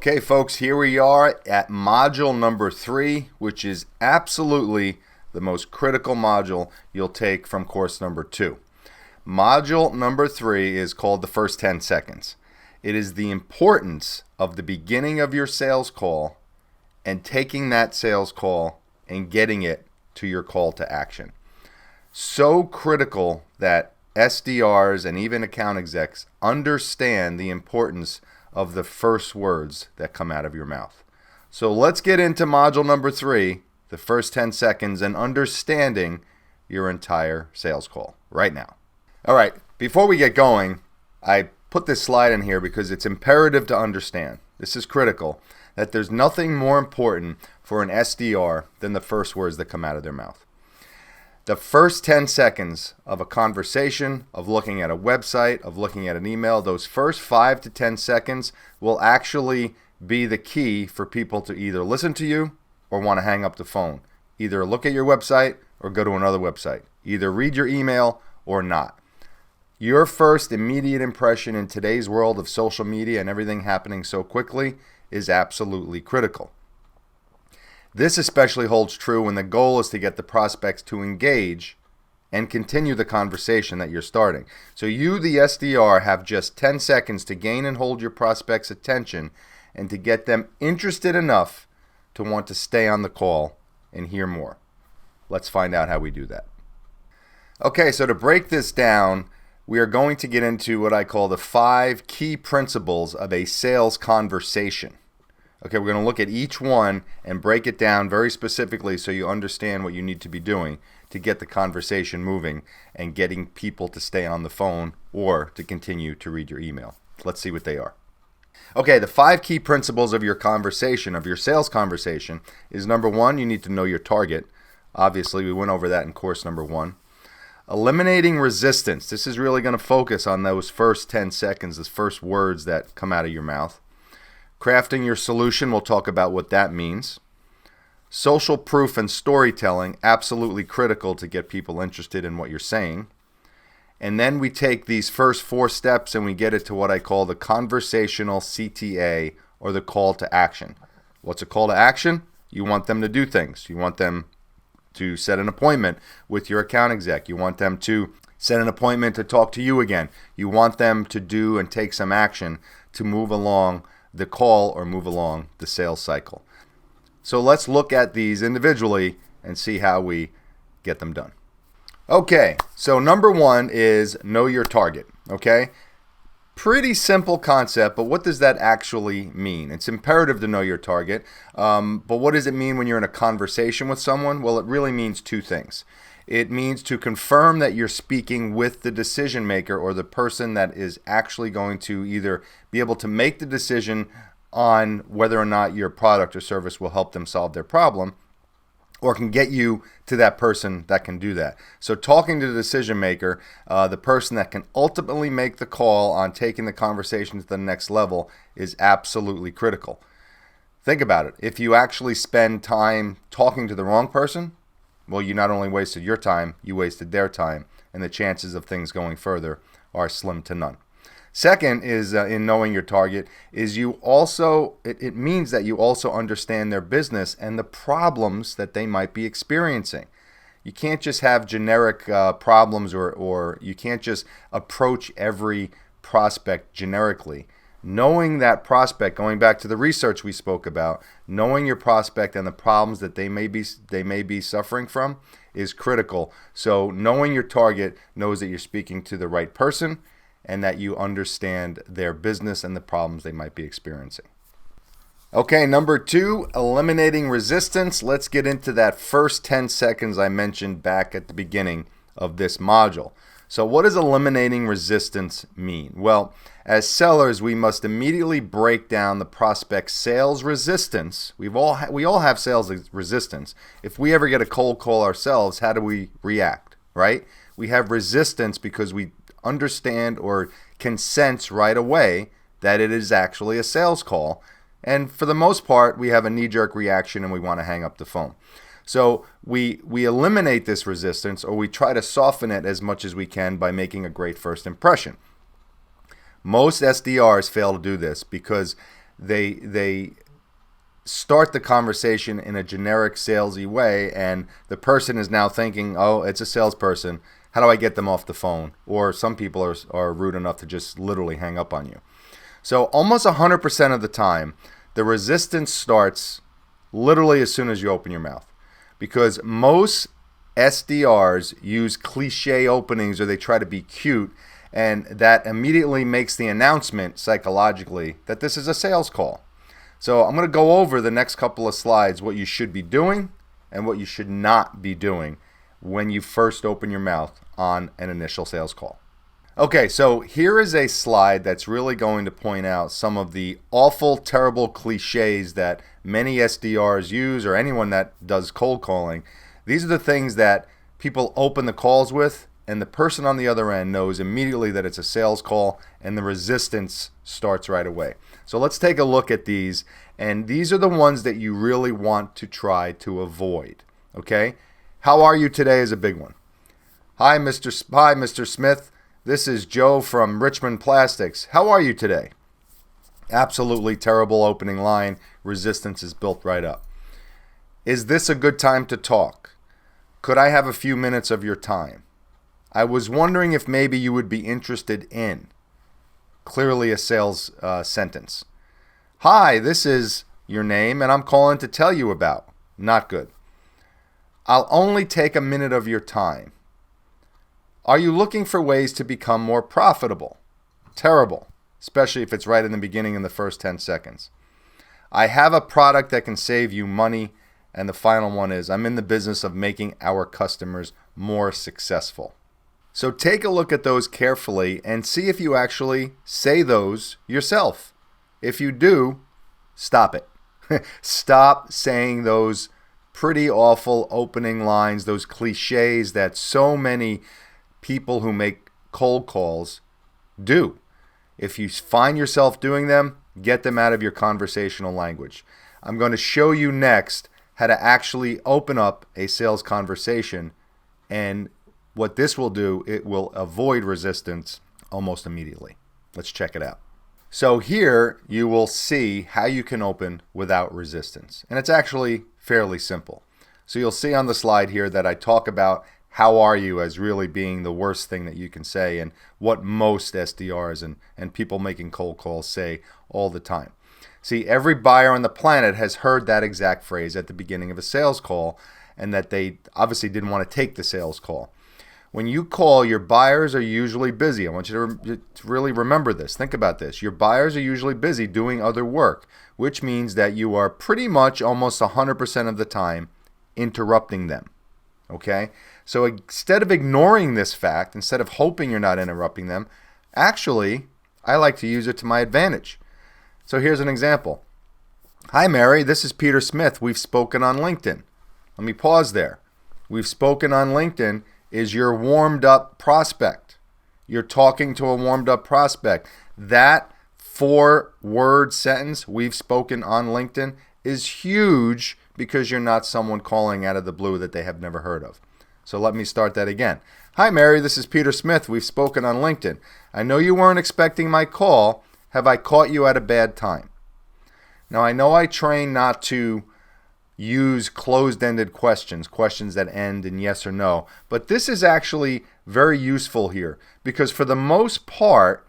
Okay, folks, here we are at module number 3, which is absolutely the most critical module you'll take from course number 2. Module number 3 is called the first 10 seconds. It is the importance of the beginning of your sales call and taking that sales call and getting it to your call to action. So critical that SDRs and even account execs understand the importance of the first words that come out of your mouth. So let's get into module number 3, the first 10 seconds, and understanding your entire sales call right now. All right, before we get going, I put this slide in here because it's imperative to understand, this is critical, that there's nothing more important for an SDR than the first words that come out of their mouth. The first 10 seconds of a conversation, of looking at a website, of looking at an email, those first 5 to 10 seconds will actually be the key for people to either listen to you or want to hang up the phone. Either look at your website or go to another website. Either read your email or not. Your first immediate impression in today's world of social media and everything happening so quickly is absolutely critical. This especially holds true when the goal is to get the prospects to engage and continue the conversation that you're starting. So you, the SDR, have just 10 seconds to gain and hold your prospects' attention and to get them interested enough to want to stay on the call and hear more. Let's find out how we do that. Okay, so to break this down, we are going to get into what I call the 5 key principles of a sales conversation. Okay, we're going to look at each one and break it down very specifically so you understand what you need to be doing to get the conversation moving and getting people to stay on the phone or to continue to read your email. Let's see what they are. Okay, the 5 key principles of your conversation, of your sales conversation, is number 1, you need to know your target. Obviously, we went over that in course number 1. Eliminating resistance. This is really going to focus on those first 10 seconds, those first words that come out of your mouth. Crafting your solution, we'll talk about what that means. Social proof and storytelling, absolutely critical to get people interested in what you're saying. And then we take these first 4 steps and we get it to what I call the conversational CTA, or the call to action. What's a call to action? You want them to do things. You want them to set an appointment with your account exec. You want them to set an appointment to talk to you again. You want them to do and take some action to move along the call or move along the sales cycle. So let's look at these individually and see how we get them done. Okay, so number 1 is know your target, okay? Pretty simple concept, but what does that actually mean? It's imperative to know your target, but what does it mean when you're in a conversation with someone? Well, it really means 2 things. It means to confirm that you're speaking with the decision maker or the person that is actually going to either be able to make the decision on whether or not your product or service will help them solve their problem, or can get you to that person that can do that. So talking to the decision maker, the person that can ultimately make the call on taking the conversation to the next level, is absolutely critical. Think about it. If you actually spend time talking to the wrong person, well, you not only wasted your time, you wasted their time, and the chances of things going further are slim to none. Second is in knowing your target is you also, it means that you also understand their business and the problems that they might be experiencing. You can't just have generic problems or you can't just approach every prospect generically. Knowing that prospect, going back to the research we spoke about, knowing your prospect and the problems that they may be suffering from is critical. So knowing your target knows that you're speaking to the right person and that you understand their business and the problems they might be experiencing. Okay, number 2, eliminating resistance. Let's get into that first 10 seconds I mentioned back at the beginning of this module. So what does eliminating resistance mean? Well, as sellers, we must immediately break down the prospect's sales resistance. We all have sales resistance. If we ever get a cold call ourselves, how do we react, right? We have resistance because we understand or can sense right away that it is actually a sales call. And for the most part, we have a knee-jerk reaction and we want to hang up the phone. So we eliminate this resistance, or we try to soften it as much as we can by making a great first impression. Most SDRs fail to do this because they start the conversation in a generic salesy way, and the person is now thinking, oh, it's a salesperson. How do I get them off the phone? Or some people are rude enough to just literally hang up on you. So almost 100% of the time, the resistance starts literally as soon as you open your mouth, because most SDRs use cliche openings, or they try to be cute, and that immediately makes the announcement psychologically that this is a sales call. So I'm going to go over the next couple of slides what you should be doing and what you should not be doing when you first open your mouth on an initial sales call. Okay, so here is a slide that's really going to point out some of the awful, terrible cliches that many SDRs use, or anyone that does cold calling. These are the things that people open the calls with, and the person on the other end knows immediately that it's a sales call, and the resistance starts right away. So let's take a look at these, and these are the ones that you really want to try to avoid. Okay? How are you today is a big one. Hi, Mr. Smith. This is Joe from Richmond Plastics. How are you today? Absolutely terrible opening line. Resistance is built right up. Is this a good time to talk? Could I have a few minutes of your time? I was wondering if maybe you would be interested in. Clearly a sales sentence. Hi, this is your name, and I'm calling to tell you about. Not good. I'll only take a minute of your time. Are you looking for ways to become more profitable? Terrible, especially if it's right in the beginning in the first 10 seconds. I have a product that can save you money. And the final one is, I'm in the business of making our customers more successful. So take a look at those carefully and see if you actually say those yourself. If you do, stop it. Stop saying those pretty awful opening lines, those cliches that so many people who make cold calls do. If you find yourself doing them, get them out of your conversational language. I'm going to show you next how to actually open up a sales conversation, and what this will do, it will avoid resistance almost immediately. Let's check it out. So here you will see how you can open without resistance, and it's actually fairly simple. So you'll see on the slide here that I talk about how are you as really being the worst thing that you can say, and what most SDRs and people making cold calls say all the time. See, every buyer on the planet has heard that exact phrase at the beginning of a sales call, and that they obviously didn't want to take the sales call. When you call, your buyers are usually busy. I want you to really remember this. Think about this. Your buyers are usually busy doing other work, which means that you are pretty much almost 100% of the time interrupting them. Okay? So instead of ignoring this fact, instead of hoping you're not interrupting them, actually, I like to use it to my advantage. So here's an example. Hi, Mary. This is Peter Smith. We've spoken on LinkedIn. Let me pause there. We've spoken on LinkedIn is your warmed up prospect. You're talking to a warmed up prospect. That 4-word sentence, we've spoken on LinkedIn, is huge because you're not someone calling out of the blue that they have never heard of. So let me start that again. Hi, Mary. This is Peter Smith. We've spoken on LinkedIn. I know you weren't expecting my call. Have I caught you at a bad time? Now, I know I train not to use closed-ended questions that end in yes or no, but this is actually very useful here because for the most part,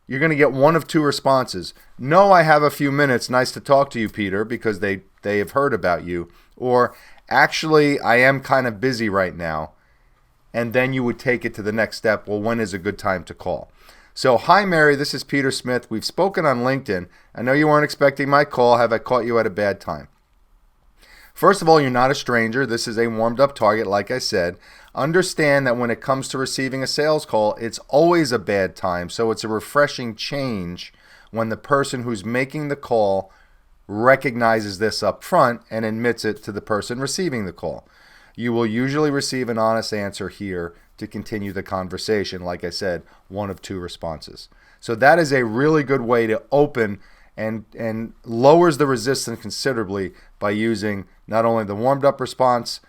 you're going to get one of two responses. No, I have a few minutes. Nice to talk to you, Peter, because they have heard about you. Or, actually, I am kind of busy right now. And then you would take it to the next step. Well, when is a good time to call? So, hi, Mary, this is Peter Smith. We've spoken on LinkedIn. I know you weren't expecting my call. Have I caught you at a bad time? First of all, you're not a stranger. This is a warmed-up target, like I said. Understand that when it comes to receiving a sales call, it's always a bad time. So it's a refreshing change when the person who's making the call recognizes this up front and admits it to the person receiving the call. You will usually receive an honest answer here to continue the conversation. Like I said, one of two responses. So that is a really good way to open and lowers the resistance considerably by using not only the warmed up response,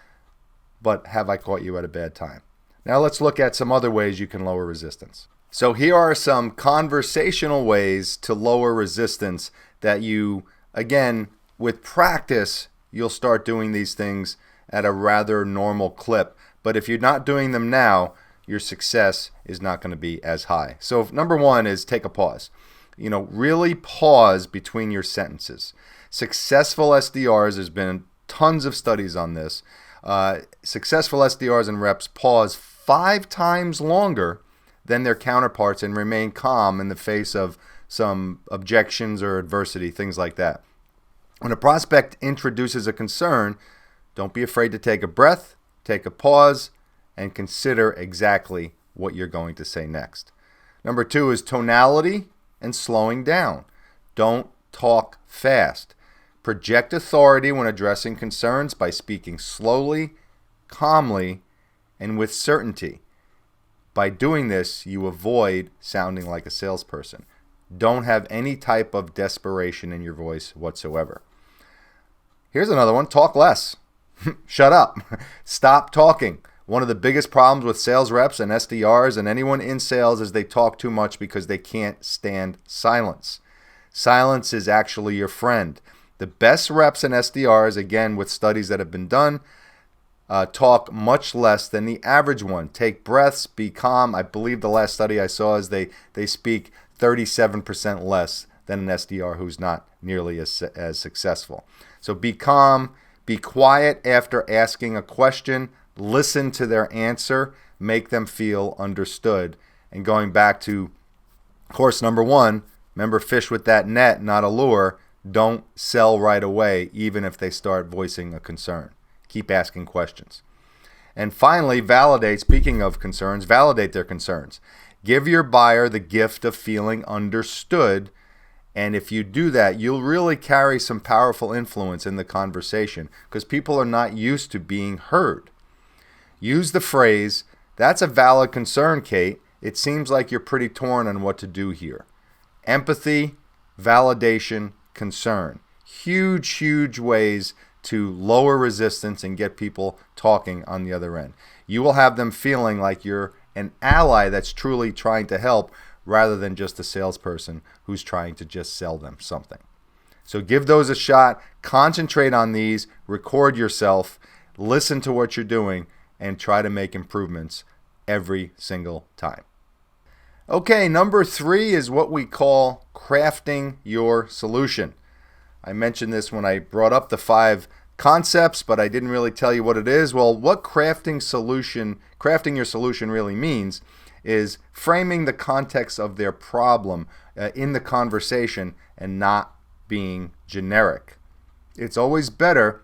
but have I caught you at a bad time? Now let's look at some other ways you can lower resistance. So here are some conversational ways to lower resistance that you, again, with practice, you'll start doing these things at a rather normal clip. But if you're not doing them now, your success is not going to be as high. So number one is take a pause. Really pause between your sentences. Successful SDRs, there's been tons of studies on this. Successful SDRs and reps pause 5 times longer than their counterparts and remain calm in the face of some objections or adversity, things like that. When a prospect introduces a concern, don't be afraid to take a breath, take a pause, and consider exactly what you're going to say next. Number 2 is tonality and slowing down. Don't talk fast. Project authority when addressing concerns by speaking slowly, calmly, and with certainty. By doing this, you avoid sounding like a salesperson. Don't have any type of desperation in your voice whatsoever. Here's another one. Talk less. Shut up. Stop talking. One of the biggest problems with sales reps and SDRs and anyone in sales is they talk too much because they can't stand silence. Silence is actually your friend. The best reps and SDRs, again, with studies that have been done, talk much less than the average one. Take breaths, be calm. I believe the last study I saw is they speak 37% less than an SDR who's not nearly as successful. So be calm, be quiet after asking a question, listen to their answer, make them feel understood. And going back to course number 1, remember, fish with that net, not a lure. Don't sell right away, even if they start voicing a concern. Keep asking questions. And finally, validate. Speaking of concerns, validate their concerns. Give your buyer the gift of feeling understood. And if you do that, you'll really carry some powerful influence in the conversation because people are not used to being heard. Use the phrase, "That's a valid concern, Kate. It seems like you're pretty torn on what to do here." Empathy, validation, concern. Huge, huge ways to lower resistance and get people talking on the other end. You will have them feeling like you're an ally that's truly trying to help rather than just a salesperson who's trying to just sell them something. So give those a shot. Concentrate on these. Record yourself. Listen to what you're doing and try to make improvements every single time. Okay, number 3 is what we call crafting your solution. I mentioned this when I brought up the 5 concepts, but I didn't really tell you what it is. Well, what crafting your solution really means is framing the context of their problem in the conversation and not being generic. It's always better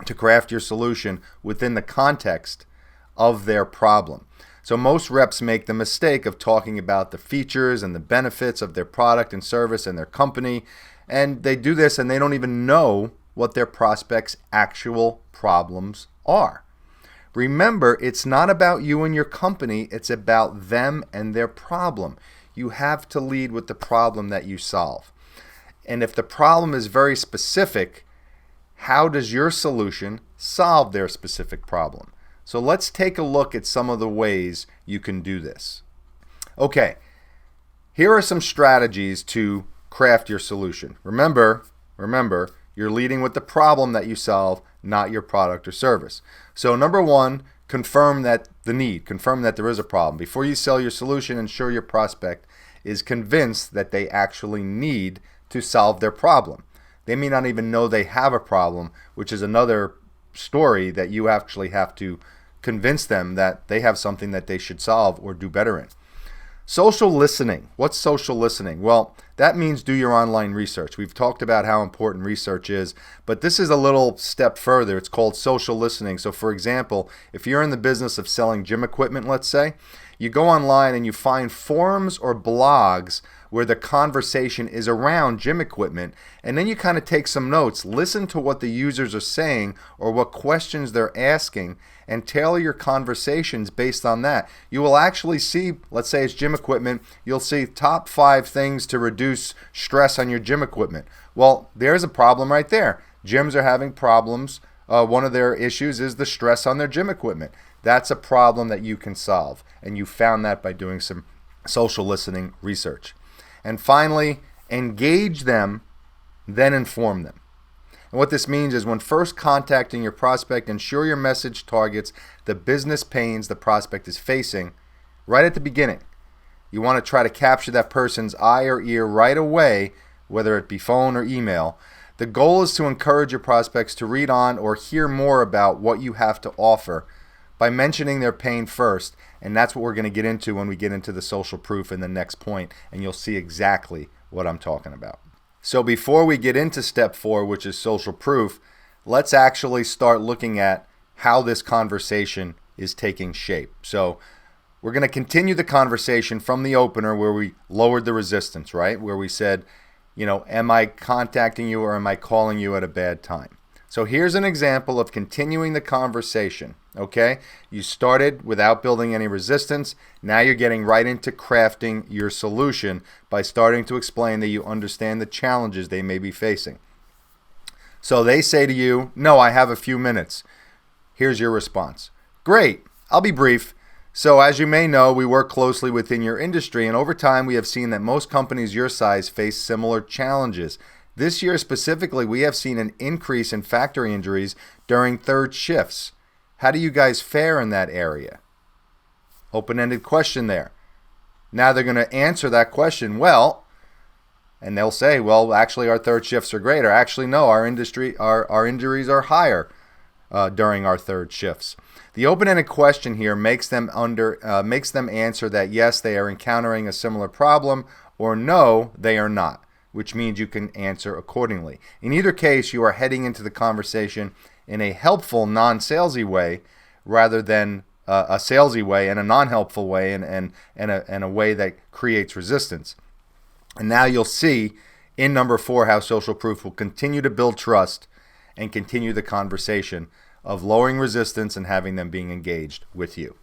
to craft your solution within the context of their problem. So most reps make the mistake of talking about the features and the benefits of their product and service and their company, and they do this and they don't even know what their prospects' actual problems are. Remember, it's not about you and your company, it's about them and their problem. You have to lead with the problem that you solve. And if the problem is very specific, how does your solution solve their specific problem? So let's take a look at some of the ways you can do this. Okay, here are some strategies to craft your solution. Remember, you're leading with the problem that you solve, not your product or service. So number 1, confirm that there is a problem. Before you sell your solution, ensure your prospect is convinced that they actually need to solve their problem. They may not even know they have a problem, which is another story that you actually have to convince them that they have something that they should solve or do better in. Social listening. What's social listening? Well, that means do your online research. We've talked about how important research is, but this is a little step further. It's called social listening. So for example, if you're in the business of selling gym equipment, let's say, you go online and you find forums or blogs where the conversation is around gym equipment, and then you kind of take some notes, listen to what the users are saying or what questions they're asking, and tailor your conversations based on that. You will actually see, let's say it's gym equipment, you'll see top 5 things to reduce stress on your gym equipment. Well, there's a problem right there. Gyms are having problems. One of their issues is the stress on their gym equipment. That's a problem that you can solve, and you found that by doing some social listening research. And finally, engage them then inform them. And what this means is when first contacting your prospect, ensure your message targets the business pains the prospect is facing right at the beginning. You want to try to capture that person's eye or ear right away, whether it be phone or email. The goal is to encourage your prospects to read on or hear more about what you have to offer by mentioning their pain first. And that's what we're going to get into when we get into the social proof in the next point, and you'll see exactly what I'm talking about. So before we get into step 4, which is social proof, let's actually start looking at how this conversation is taking shape. So we're going to continue the conversation from the opener where we lowered the resistance, right? Where we said, am I contacting you or am I calling you at a bad time? So here's an example of continuing the conversation, okay? You started without building any resistance. Now you're getting right into crafting your solution by starting to explain that you understand the challenges they may be facing. So they say to you, no, I have a few minutes. Here's your response. Great, I'll be brief. So as you may know, we work closely within your industry, and over time we have seen that most companies your size face similar challenges. This year specifically, we have seen an increase in factory injuries during third shifts. How do you guys fare in that area? Open-ended question there. Now they're going to answer that question, well, and they'll say, well, actually our third shifts are great, or actually no, our injuries are higher during our third shifts. The open-ended question here makes them answer that yes, they are encountering a similar problem, or no, they are not, which means you can answer accordingly. In either case, you are heading into the conversation in a helpful, non-salesy way rather than a salesy way and a non-helpful way and a way that creates resistance. And now you'll see in number 4 how social proof will continue to build trust and continue the conversation of lowering resistance and having them being engaged with you.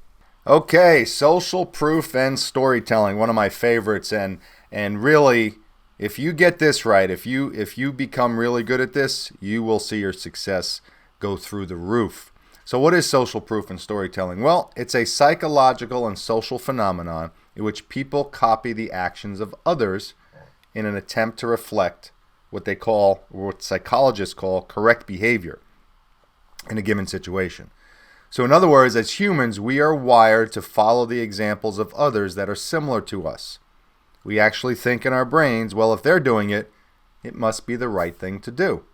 Okay, social proof and storytelling, one of my favorites, and really, if you get this right, if you become really good at this, you will see your success go through the roof. So what is social proof and storytelling? Well, it's a psychological and social phenomenon in which people copy the actions of others in an attempt to reflect what they call, or what psychologists call, correct behavior in a given situation. So in other words, as humans, we are wired to follow the examples of others that are similar to us. We actually think in our brains, well, if they're doing it, it must be the right thing to do.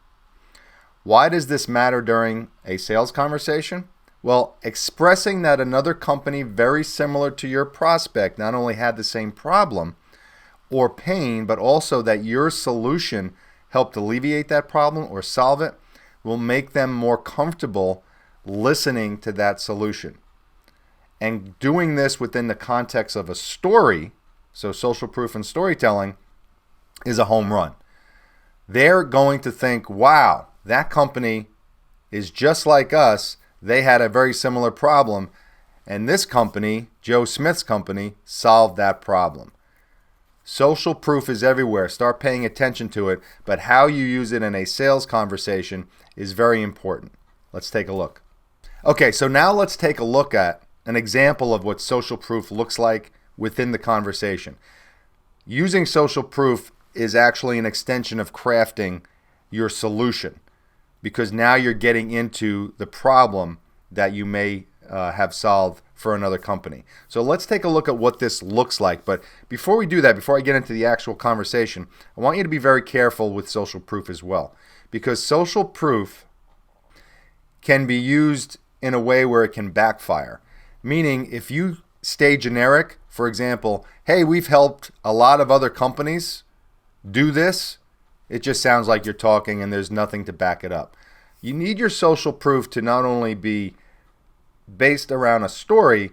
Why does this matter during a sales conversation? Well, expressing that another company very similar to your prospect not only had the same problem or pain, but also that your solution helped alleviate that problem or solve it, will make them more comfortable listening to that solution. And doing this within the context of a story, so social proof and storytelling, is a home run. They're going to think, wow, that company is just like us. They had a very similar problem, and this company, Joe Smith's company, solved that problem. Social proof is everywhere. Start paying attention to it, but how you use it in a sales conversation is very important. Let's take a look. Okay, so now let's take a look at an example of what social proof looks like within the conversation. Using social proof is actually an extension of crafting your solution, because now you're getting into the problem that you may have solved for another company. So let's take a look at what this looks like. But before we do that, before I get into the actual conversation, I want you to be very careful with social proof as well, because social proof can be used in a way where it can backfire. Meaning, if you stay generic, for example, hey, we've helped a lot of other companies do this, it just sounds like you're talking and there's nothing to back it up. You need your social proof to not only be based around a story,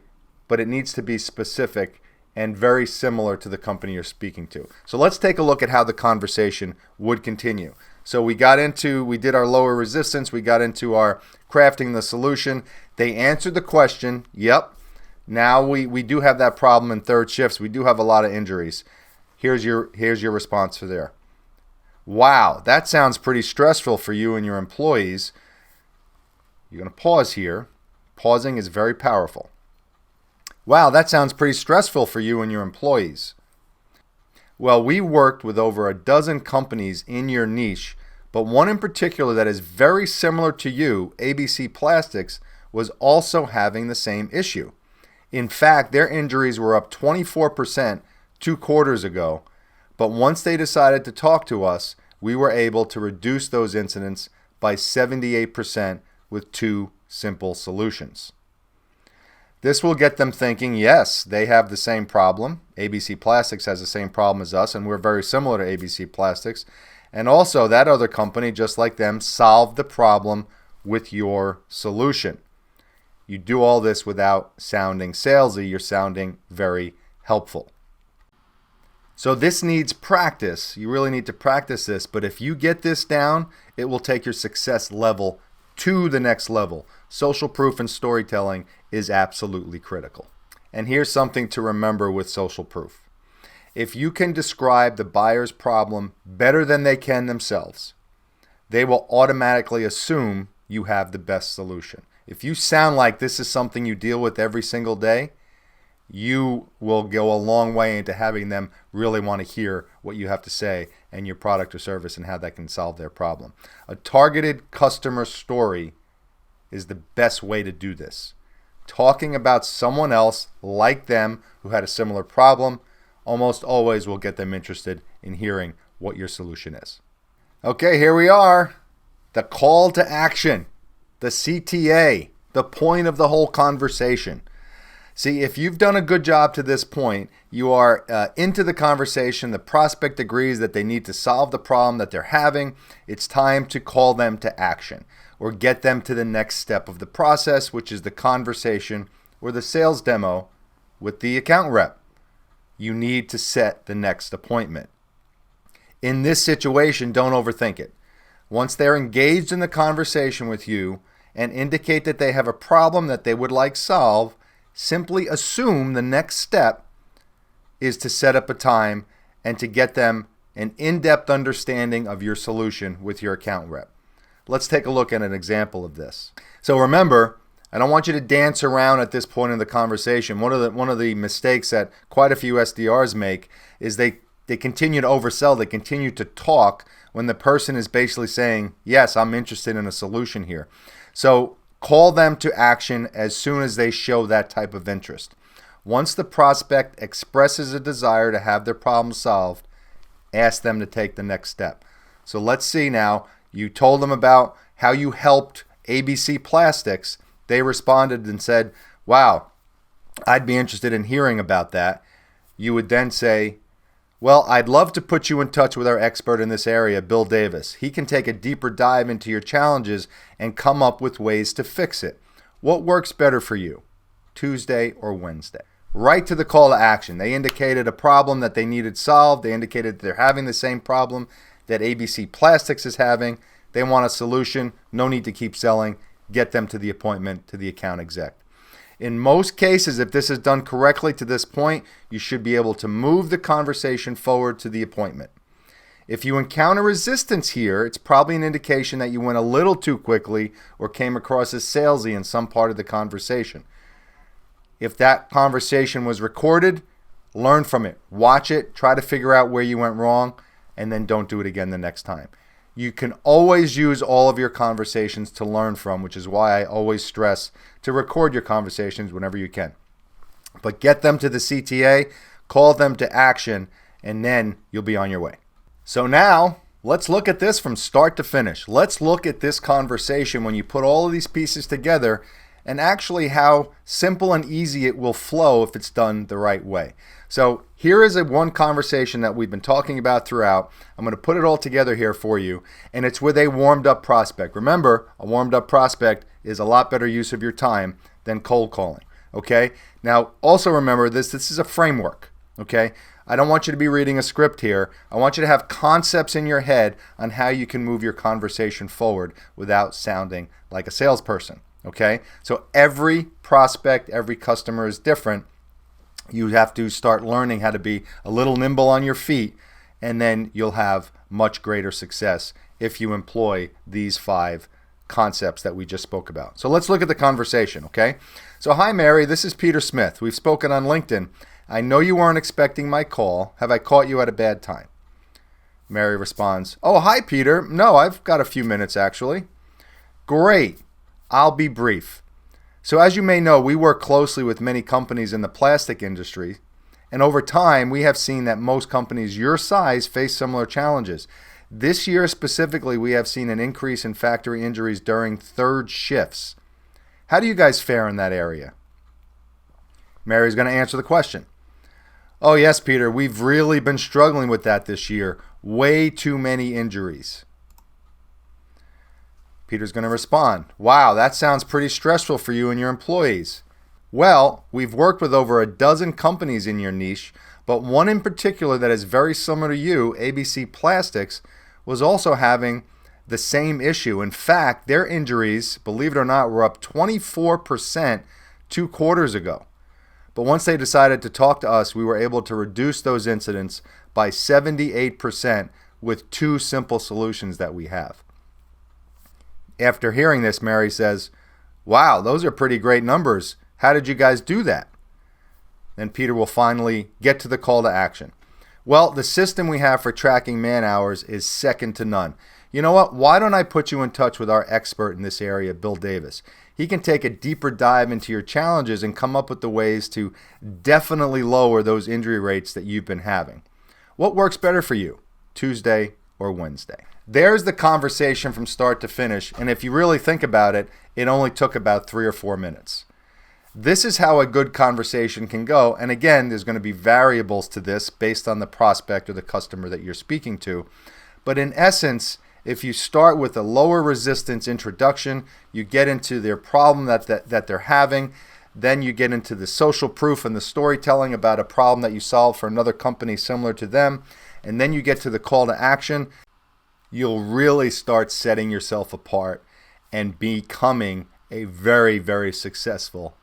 but it needs to be specific and very similar to the company you're speaking to. So let's take a look at how the conversation would continue. So we did our lower resistance, we got into our crafting the solution. They answered the question, yep. Now we do have that problem in third shifts. We do have a lot of injuries. Here's your response for there. Wow, that sounds pretty stressful for you and your employees. You're going to pause here. Pausing is very powerful. Wow, that sounds pretty stressful for you and your employees. Well, we worked with over a dozen companies in your niche, but one in particular that is very similar to you, ABC Plastics, was also having the same issue. In fact, their injuries were up 24% 2 quarters ago, but once they decided to talk to us, we were able to reduce those incidents by 78% with 2 simple solutions. This will get them thinking, yes, they have the same problem. ABC Plastics has the same problem as us, and we're very similar to ABC Plastics. And also, that other company, just like them, solved the problem with your solution. You do all this without sounding salesy. You're sounding very helpful. So this needs practice. You really need to practice this. But if you get this down, it will take your success level to the next level. Social proof and storytelling is absolutely critical. And here's something to remember with social proof. If you can describe the buyer's problem better than they can themselves, they will automatically assume you have the best solution. If you sound like this is something you deal with every single day, you will go a long way into having them really want to hear what you have to say and your product or service and how that can solve their problem. A targeted customer story is the best way to do this. Talking about someone else like them who had a similar problem almost always will get them interested in hearing what your solution is. Okay, here we are. The call to action, the CTA, the point of the whole conversation. See, if you've done a good job to this point, you are into the conversation, the prospect agrees that they need to solve the problem that they're having. It's time to call them to action or get them to the next step of the process, which is the conversation or the sales demo with the account rep. You need to set the next appointment. In this situation, don't overthink it. Once they're engaged in the conversation with you and indicate that they have a problem that they would like solved, simply assume the next step is to set up a time and to get them an in-depth understanding of your solution with your account rep. Let's take a look at an example of this. So remember, I don't want you to dance around at this point in the conversation. One of the mistakes that quite a few SDRs make is they continue to oversell, they continue to talk when the person is basically saying, yes, I'm interested in a solution here. So call them to action as soon as they show that type of interest. Once the prospect expresses a desire to have their problem solved, ask them to take the next step. So let's see now. You told them about how you helped ABC Plastics. They responded and said, wow, I'd be interested in hearing about that. You would then say, well, I'd love to put you in touch with our expert in this area, Bill Davis. He can take a deeper dive into your challenges and come up with ways to fix it. What works better for you, Tuesday or Wednesday? Right to the call to action. They indicated a problem that they needed solved. They indicated that they're having the same problem that ABC Plastics is having. They want a solution. No need to keep selling. Get them to the appointment to the account exec. In most cases, if this is done correctly to this point, you should be able to move the conversation forward to the appointment. If you encounter resistance here, it's probably an indication that you went a little too quickly or came across as salesy in some part of the conversation. If that conversation was recorded, learn from it. Watch it. Try to figure out where you went wrong, and then don't do it again the next time. You can always use all of your conversations to learn from, which is why I always stress to record your conversations whenever you can. But get them to the CTA, call them to action, and then you'll be on your way. So now, let's look at this from start to finish. Let's look at this conversation when you put all of these pieces together and actually how simple and easy it will flow if it's done the right way. So here is one conversation that we've been talking about throughout. I'm going to put it all together here for you, and it's with a warmed up prospect. Remember, a warmed up prospect is a lot better use of your time than cold calling. Okay? Now, also remember this is a framework. Okay? I don't want you to be reading a script here. I want you to have concepts in your head on how you can move your conversation forward without sounding like a salesperson. Okay? So every prospect, every customer is different. You have to start learning how to be a little nimble on your feet, and then you'll have much greater success if you employ these 5 concepts that we just spoke about. So let's look at the conversation, okay? So hi, Mary. This is Peter Smith. We've spoken on LinkedIn. I know you weren't expecting my call. Have I caught you at a bad time? Mary responds, oh, hi, Peter. No, I've got a few minutes, actually. Great. I'll be brief. So as you may know, we work closely with many companies in the plastic industry, and over time, we have seen that most companies your size face similar challenges. This year specifically, we have seen an increase in factory injuries during third shifts. How do you guys fare in that area? Mary's going to answer the question. Oh, yes, Peter, we've really been struggling with that this year. Way too many injuries. Peter's going to respond, wow, that sounds pretty stressful for you and your employees. Well, we've worked with over a dozen companies in your niche, but one in particular that is very similar to you, ABC Plastics, was also having the same issue. In fact, their injuries, believe it or not, were up 24% 2 quarters ago. But once they decided to talk to us, we were able to reduce those incidents by 78% with 2 simple solutions that we have. After hearing this, Mary says, wow, those are pretty great numbers. How did you guys do that? Then Peter will finally get to the call to action. Well, the system we have for tracking man hours is second to none. You know what? Why don't I put you in touch with our expert in this area, Bill Davis? He can take a deeper dive into your challenges and come up with the ways to definitely lower those injury rates that you've been having. What works better for you, Tuesday or Wednesday? There's the conversation from start to finish, and if you really think about it, it only took about 3 or 4 minutes. This is how a good conversation can go, and again, there's going to be variables to this based on the prospect or the customer that you're speaking to. But in essence, if you start with a lower resistance introduction, you get into their problem that they're having, then you get into the social proof and the storytelling about a problem that you solved for another company similar to them, and then you get to the call to action, you'll really start setting yourself apart and becoming a very, very successful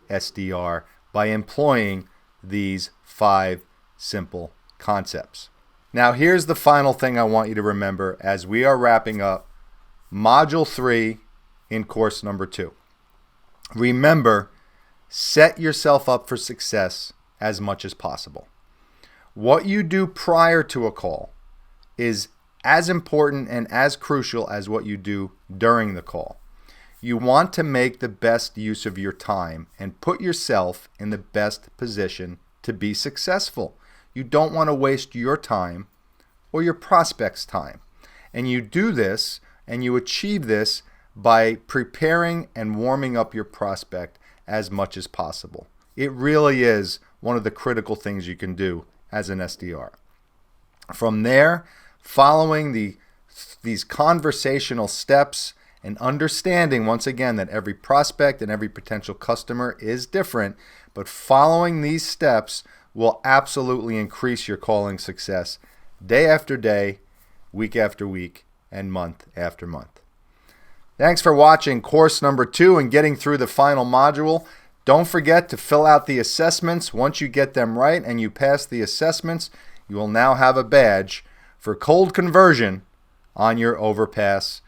SDR by employing these 5 simple concepts. Now, here's the final thing I want you to remember as we are wrapping up Module 3 in course number 2. Remember, set yourself up for success as much as possible. What you do prior to a call is as important and as crucial as what you do during the call. You want to make the best use of your time and put yourself in the best position to be successful. You don't want to waste your time or your prospect's time. And you do this and you achieve this by preparing and warming up your prospect as much as possible. It really is one of the critical things you can do as an SDR. From there, following these conversational steps and understanding, once again, that every prospect and every potential customer is different, but following these steps will absolutely increase your calling success day after day, week after week, and month after month. Thanks for watching course number 2 and getting through the final module. Don't forget to fill out the assessments. Once you get them right and you pass the assessments, you will now have a badge for cold conversion on your Overpass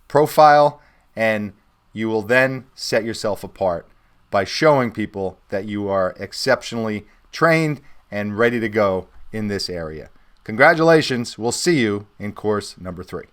profile, and you will then set yourself apart by showing people that you are exceptionally trained and ready to go in this area. Congratulations. We'll see you in course number 3.